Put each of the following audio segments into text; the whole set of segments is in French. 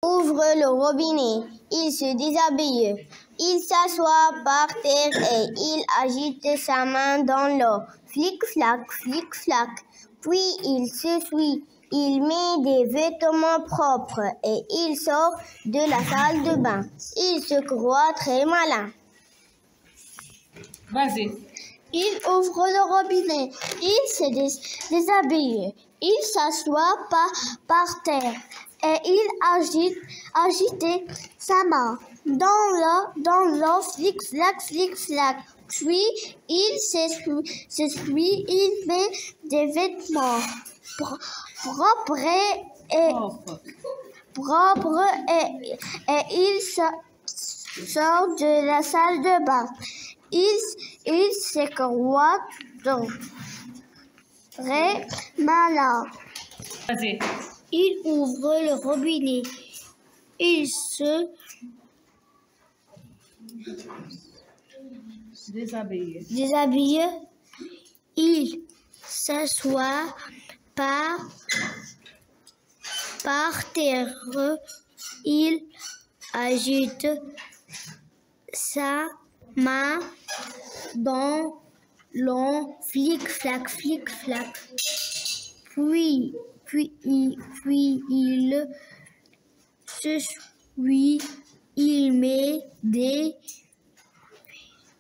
Ouvre le robinet, il se déshabille, il s'assoit par terre et il agite sa main dans l'eau. Flic-flac, flic-flac, puis il s'essuie, il met des vêtements propres et il sort de la salle de bain. Il se croit très malin. Vas-y. Il ouvre le robinet, il se déshabille, il s'assoit par terre et il agite sa main dans l'eau, flic-flac, flic-flac. Puis il s'essuie, il met des vêtements propres et il sort de la salle de bain. Il se croit donc très malin. Vas-y. Il ouvre le robinet. Il se déshabille. Il s'assoit par terre. Il agite sa main dans l'eau, flic-flac, flic-flac. Puis il s'essuie, il met des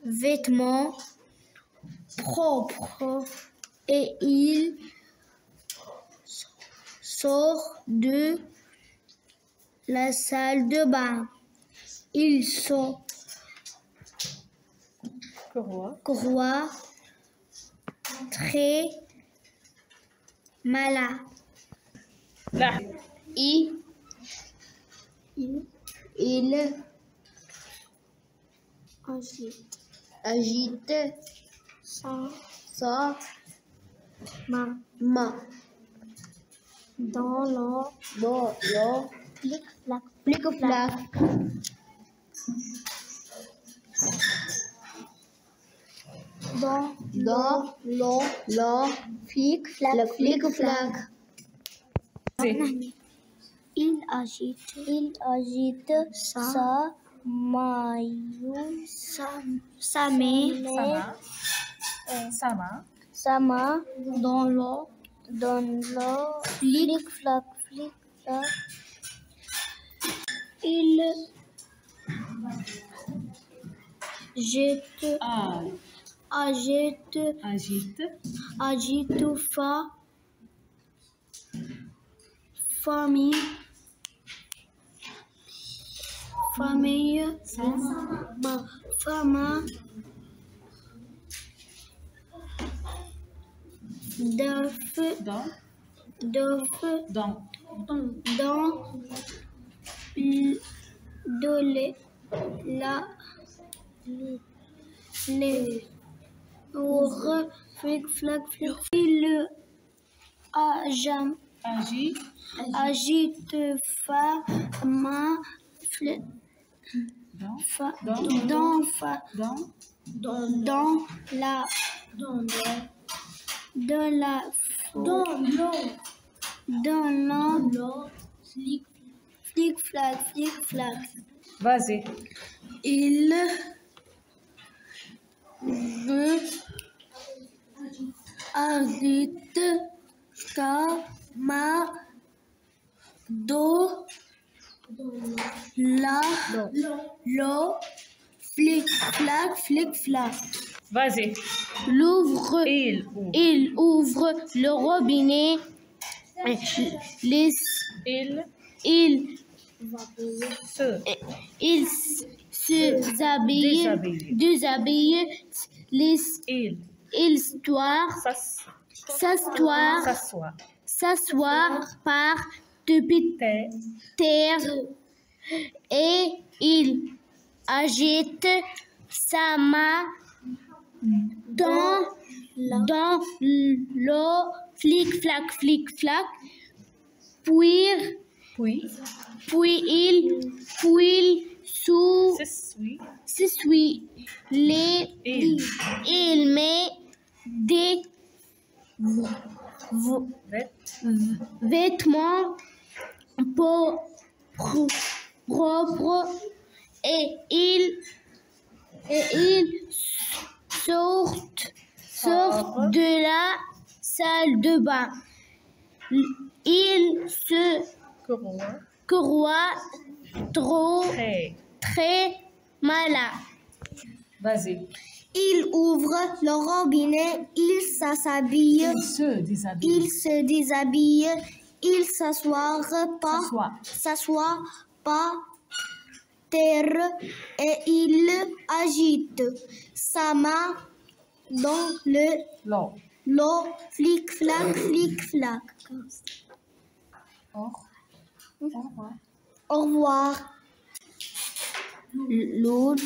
vêtements propres et il sort de la salle de bain. Il sort croit très malin. Là. Il agite sa main dans l'eau, flic-flac, flic-flac. Dans l'eau, flic-flac, flic-flac. Il agite sa main dans l'eau, flic-flac, flic-flac. Il agite famille flic-flac, flic. Il agite main dans l'eau, flic-flac, flic-flac. Vas-y. Il agite sa main dans l'eau, flic-flac, flic-flac. Vas-y. Il ouvre le robinet. Il déshabille. Il s'assoit par terre et il agite sa main dans l'eau, flic-flac, flic-flac. Puis il s'essuie. Il met des vêtements propres propre et il sort de la salle de bain. Il se croit trop très malade. Vas-y. Il ouvre le robinet, il s'habille, il se déshabille, il s'assoit par terre et il agite sa main dans l'eau, flic-flac, flic-flac. Au revoir. L'autre,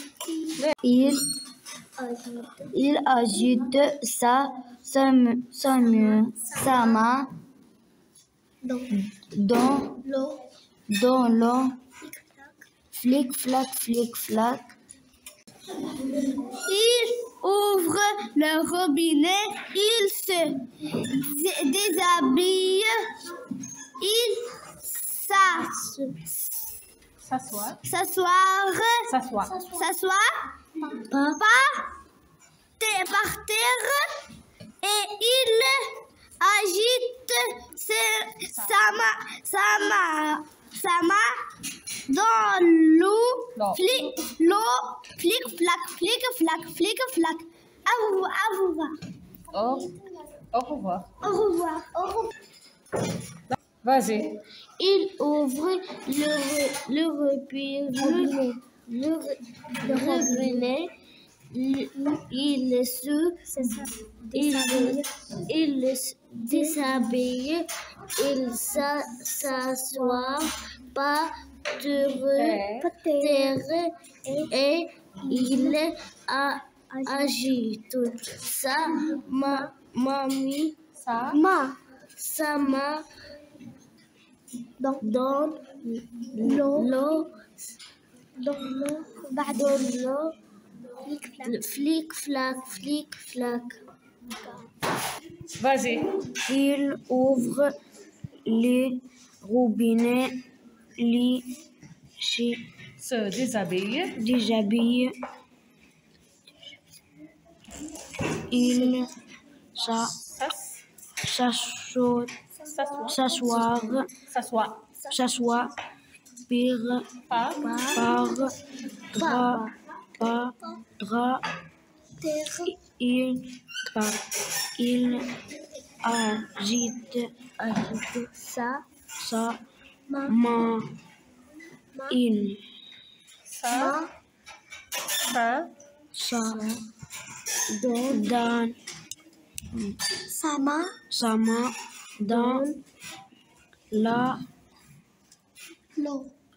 il agite sa main dans l'eau, flic-flac, flic-flac. Il ouvre le robinet, il se déshabille, il s'assoit par terre et il agite sa main dans l'eau, flic-flac, flic-flac, flic-flac. À vous voir. Au revoir. Au revoir. Vas-y. Il ouvre le robinet. Il se déshabille. Il s'assoit par terre et il agite sa main dans l'eau, flic-flac, flic-flac. Vas-y. Il ouvre le robinet, Se déshabille. Il s'assoit par drap. Il agite sa main. Sa main dans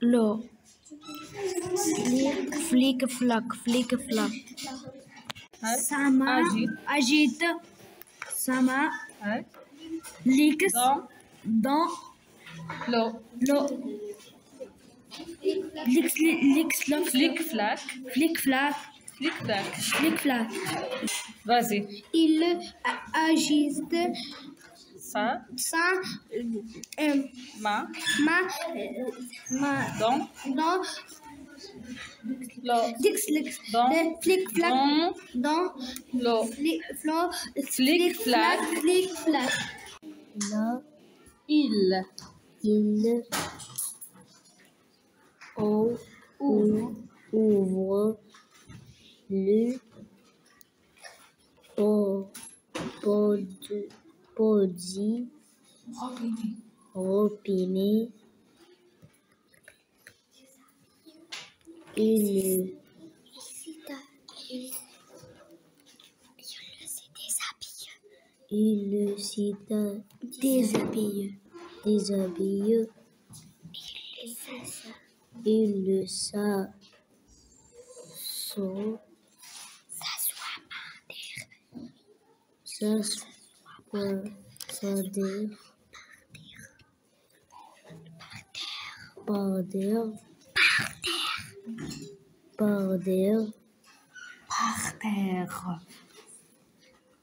l'eau. Flic-flac, flic-flac. Sa main agite sa main dans l'eau. Flic-flac, flic-flac. Vas-y. Il agite sa main dans l'eau. Flic-flac dans l'eau. Flic-flac. Là, il ouvre le robinet. Il se déshabille. Il s'assoit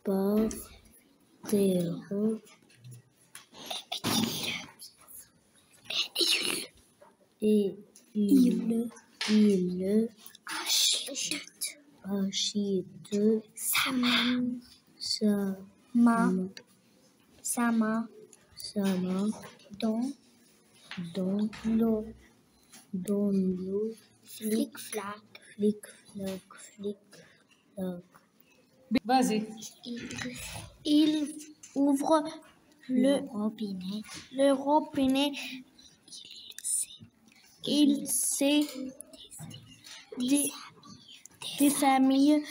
par terre. Et Il achète sa main dans l'eau. Flic-flac, flic-flac, flic-flac. Vas-y. Il ouvre le robinet. Il s'est déshabille.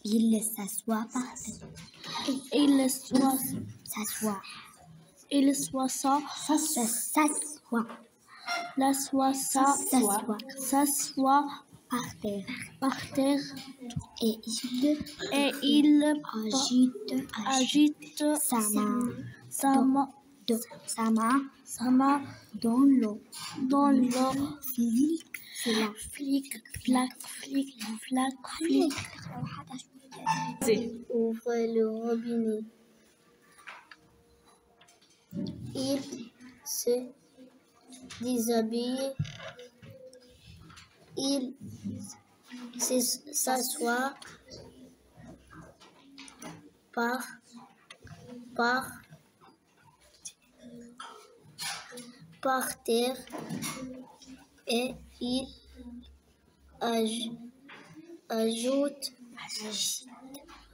Il s'assoit par terre. Il s'assoit par terre et il agite sa main dans l'eau. Flic-flac, flic-flac, flic. Vas-y. Ouvre le robinet. Il se déshabille. Il s'assoit par terre et il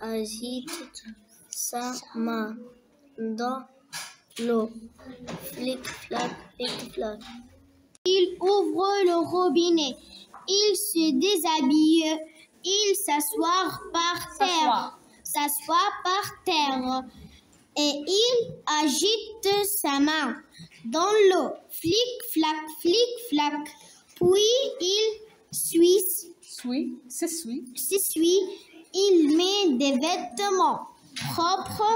agite sa main dans l'eau. Flic-flac, flic-flac. Il ouvre le robinet. Il se déshabille. Il s'assoit par terre. Et il agite sa main dans l'eau. Flic-flac, flic-flac. Puis il s'essuie. Il met des vêtements propres.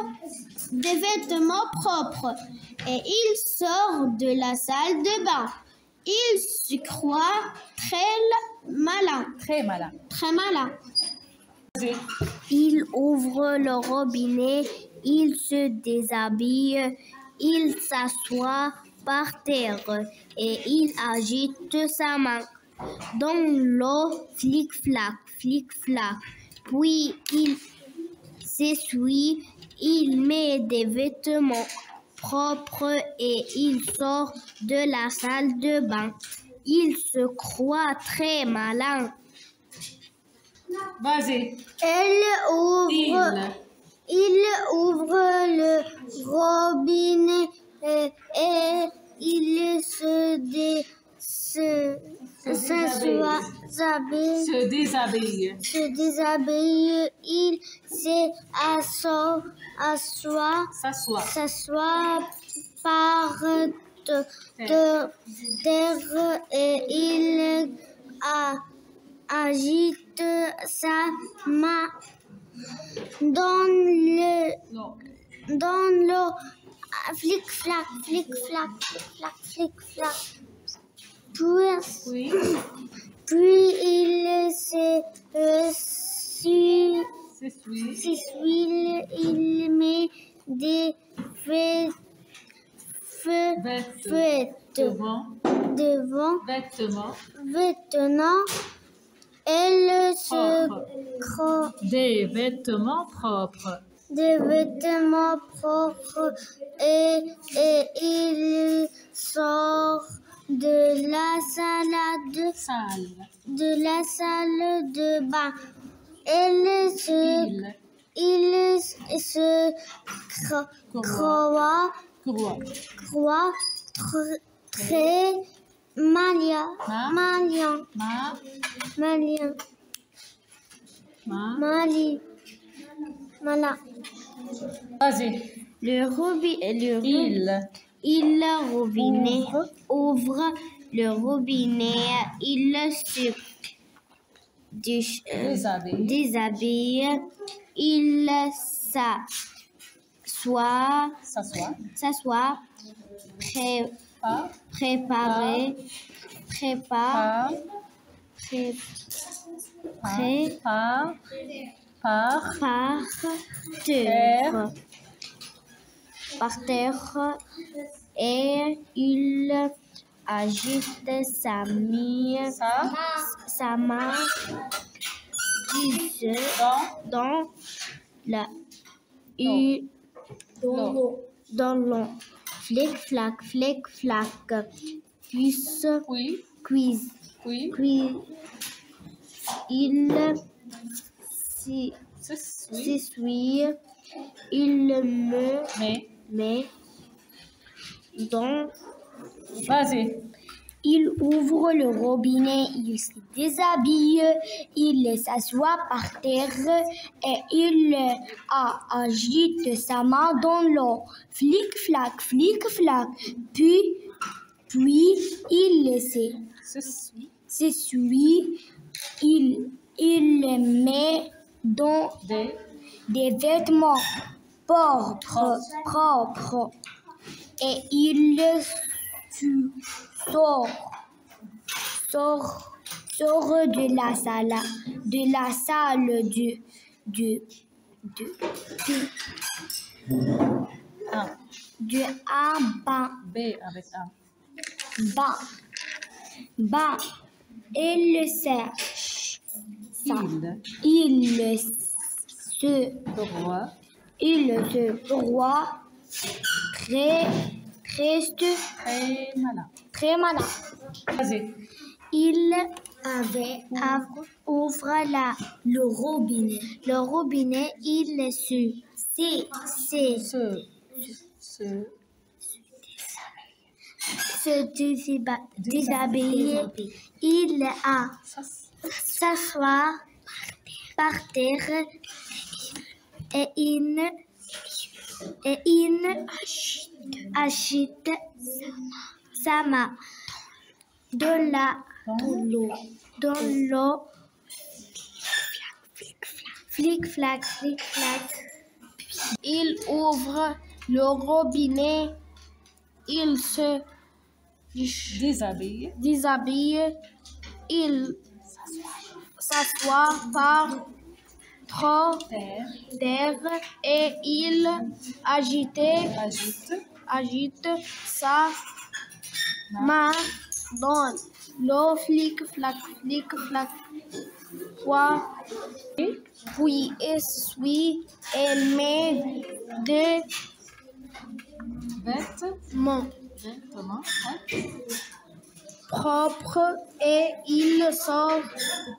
Et il sort de la salle de bain. Il se croit très malin. Vas-y. Il ouvre le robinet. Il se déshabille. Il s'assoit par terre et il agite sa main dans l'eau. Flic-flac, flic-flac. Puis il s'essuie. Il met des vêtements propres et il sort de la salle de bain. Il se croit très malin. Vas-y. Il ouvre le robinet et il se déshabille. Il s'assoit par terre et il agite sa main dans l'eau. Flic-flac, flic-flac, flic-flac, flic-flac. Puis il s'essuie. Il met des vêtements. Elle se croit. Des vêtements propres. Et il sort de la salle de bain. Il se croit très malin. Vas-y. Il ouvre le robinet. Il se déshabille. Il s'assoit. Prépare par terre par terre et il agite sa main dans l'eau. Flic, flac, flic, flac. Oui. Quiz. Oui. Il s'essuie. Il le met dans. Vas-y. Il ouvre le robinet, il se déshabille, il s'assoit par terre et il agite sa main dans l'eau. Flic, flac, puis il s'essuie, il met dans des vêtements propres et il sort de la salle de un bain. B avec un. Bain. Il se broie très malin. Vas-y. Il ouvre le robinet. Le robinet, il se déshabille. Il s'assoit par terre et il agite sa main dans l'eau. Flic, flac. Il ouvre le robinet. Il se déshabille. Il s'assoit par terre et il agite sa main dans l'eau. Flic, flac. Puis essuie et met des vêtements propres et il sort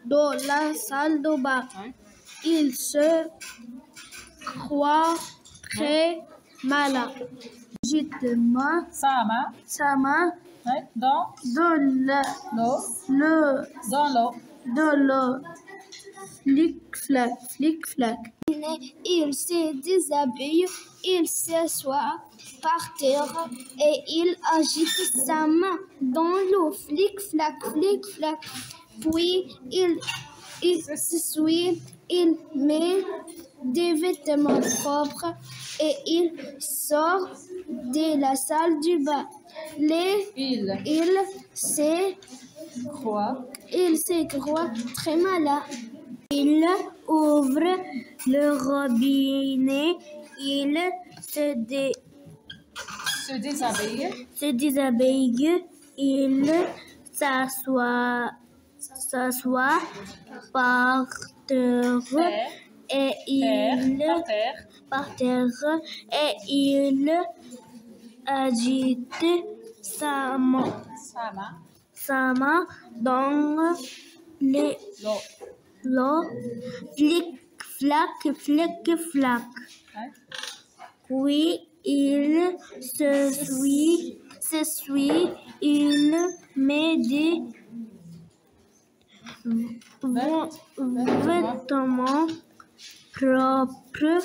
de la salle de bain. Il se croit très malin. Agite sa main dans l'eau. Flic, flac. Il se déshabille, il s'assoit par terre et il agite sa main dans l'eau. Flic, flac. Puis il s'essuie, il met des vêtements propres et il sort de la salle du bain. Il se croit très malin. Il ouvre le robinet, il se déshabille, il s'assoit par terre et il agite sa main dans l'eau. Flic, flac. Puis il s'essuie, il met des vêtements propres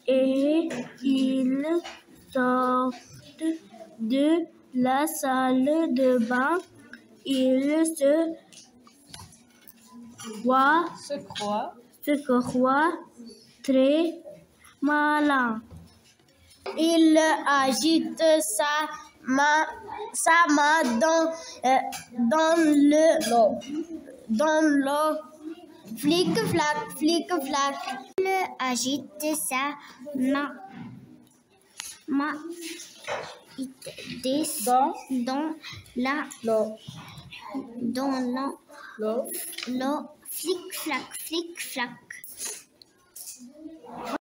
et il sort de la salle de bain. Il se croit très malin. Il agite sa main dans l'eau. Flic, flac. Il agite sa main Ma it des dans la l'eau. l'eau flic flac